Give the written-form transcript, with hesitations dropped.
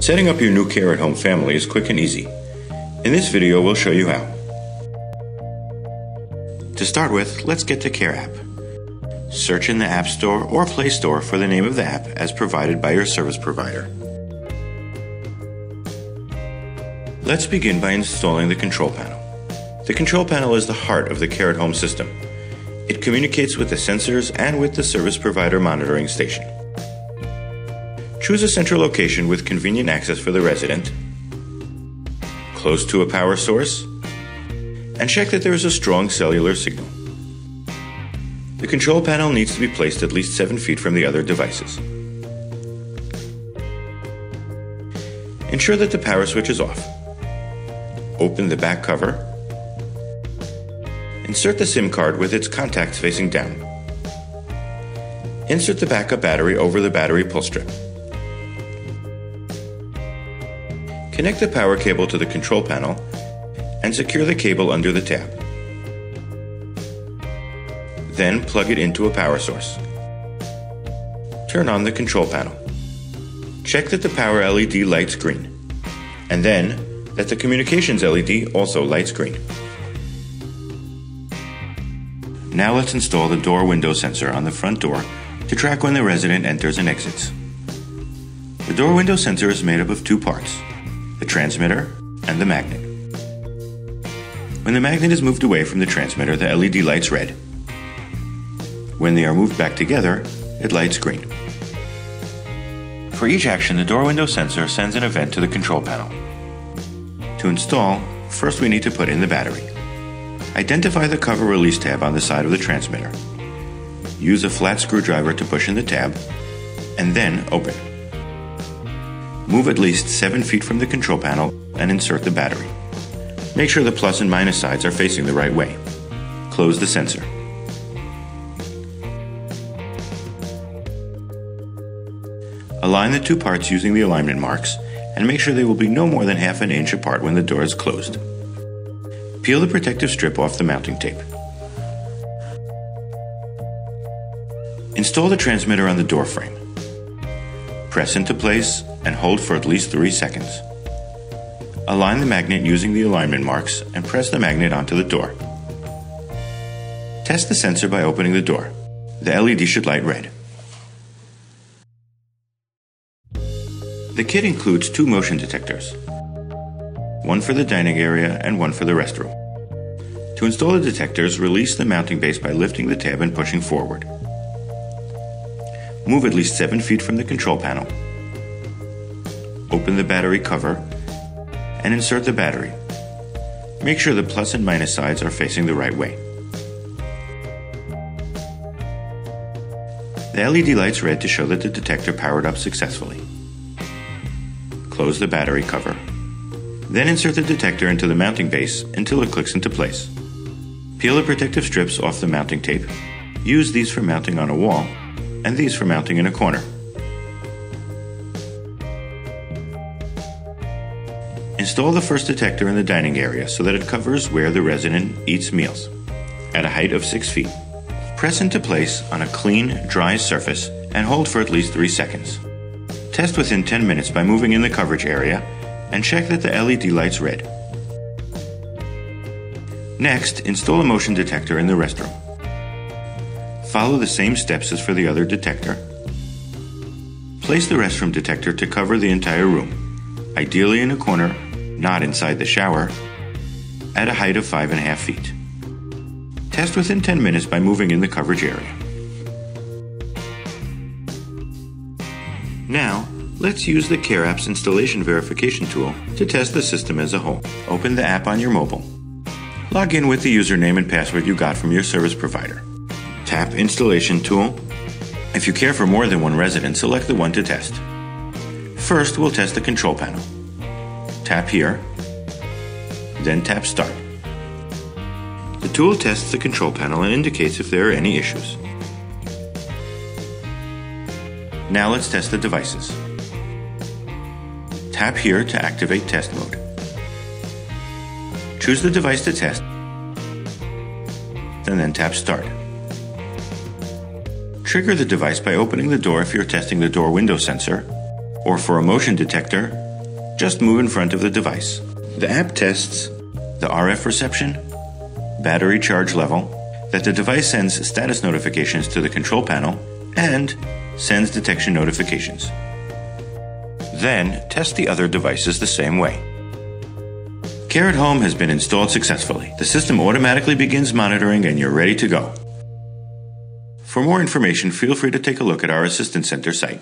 Setting up your new care at home family is quick and easy. In this video, we'll show you how. To start with, let's get the Care app. Search in the App Store or Play Store for the name of the app as provided by your service provider. Let's begin by installing the control panel. The control panel is the heart of the Care at Home system. It communicates with the sensors and with the service provider monitoring station. Choose a central location with convenient access for the resident, close to a power source, and check that there is a strong cellular signal. The control panel needs to be placed at least 7 feet from the other devices. Ensure that the power switch is off. Open the back cover. Insert the SIM card with its contacts facing down. Insert the backup battery over the battery pull strip. Connect the power cable to the control panel and secure the cable under the tab. Then plug it into a power source. Turn on the control panel. Check that the power LED lights green, and then that the communications LED also lights green. Now let's install the door window sensor on the front door to track when the resident enters and exits. The door window sensor is made up of 2 parts, the transmitter and the magnet. When the magnet is moved away from the transmitter, the LED lights red. When they are moved back together, it lights green. For each action, the door window sensor sends an event to the control panel. To install, first we need to put in the battery. Identify the cover release tab on the side of the transmitter. Use a flat screwdriver to push in the tab, and then open. Move at least 7 feet from the control panel and insert the battery. Make sure the plus and minus sides are facing the right way. Close the sensor. Align the 2 parts using the alignment marks and make sure they will be no more than half an inch apart when the door is closed. Peel the protective strip off the mounting tape. Install the transmitter on the door frame. Press into place and hold for at least 3 seconds. Align the magnet using the alignment marks and press the magnet onto the door. Test the sensor by opening the door. The LED should light red. The kit includes 2 motion detectors, one for the dining area and one for the restroom. To install the detectors, release the mounting base by lifting the tab and pushing forward. Move at least 7 feet from the control panel. Open the battery cover and insert the battery. Make sure the plus and minus sides are facing the right way. The LED lights red to show that the detector powered up successfully. Close the battery cover. Then insert the detector into the mounting base until it clicks into place. Peel the protective strips off the mounting tape. Use these for mounting on a wall and these for mounting in a corner. Install the first detector in the dining area so that it covers where the resident eats meals, at a height of 6 feet. Press into place on a clean, dry surface and hold for at least 3 seconds. Test within 10 minutes by moving in the coverage area and check that the LED lights red. Next, install a motion detector in the restroom. Follow the same steps as for the other detector. Place the restroom detector to cover the entire room, ideally in a corner, not inside the shower, at a height of 5.5 feet. Test within 10 minutes by moving in the coverage area. Now, let's use the Care app's installation verification tool to test the system as a whole. Open the app on your mobile. Log in with the username and password you got from your service provider. Tap Installation Tool. If you care for more than one resident, select the one to test. First, we'll test the control panel. Tap here, then tap Start. The tool tests the control panel and indicates if there are any issues. Now let's test the devices. Tap here to activate test mode. Choose the device to test, and then tap Start. Trigger the device by opening the door if you're testing the door window sensor, or for a motion detector, Just move in front of the device. The app tests the RF reception, battery charge level, that the device sends status notifications to the control panel, and sends detection notifications. Then, test the other devices the same way. Care at Home has been installed successfully. The system automatically begins monitoring and you're ready to go. For more information, feel free to take a look at our Assistance Center site.